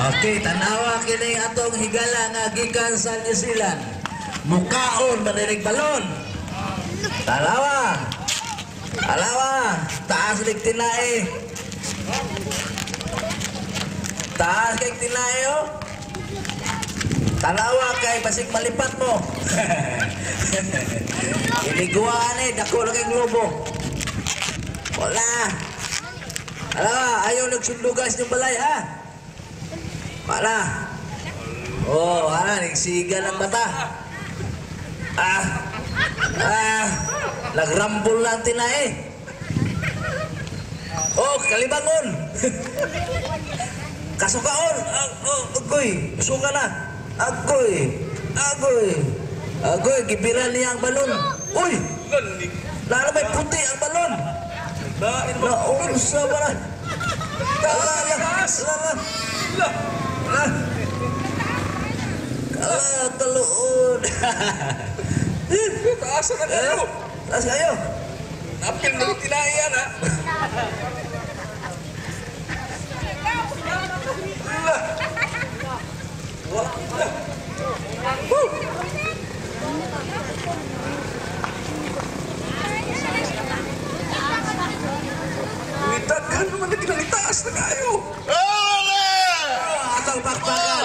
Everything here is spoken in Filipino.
Okay, tanawa kini atong higala nga gikan sa New Zealand. Mukaon marinig balon. Talawa. Talawa, taas lig tinai. Taas kay tinai oh. Talawa kay basig malipat mo. Iliguan dako na kay globo. Wala. Alawa, ayaw nagsundugas yung balay ha. Wala. Oh, wala, nagsiga ng mata. Nagrambol lang tinai. Oh, kalibangon. Kasukaon. Agoy, suka na. Agoy. Agoy, gibiran niya ang balon. Uy! Lalo may puti ang balon. Naunsa ba na? Kaluon. Taas na kayo. Taas kayo. Apil na tinaian ha. Daghan naman na kinalitaas na kayo. Atong pakpakan.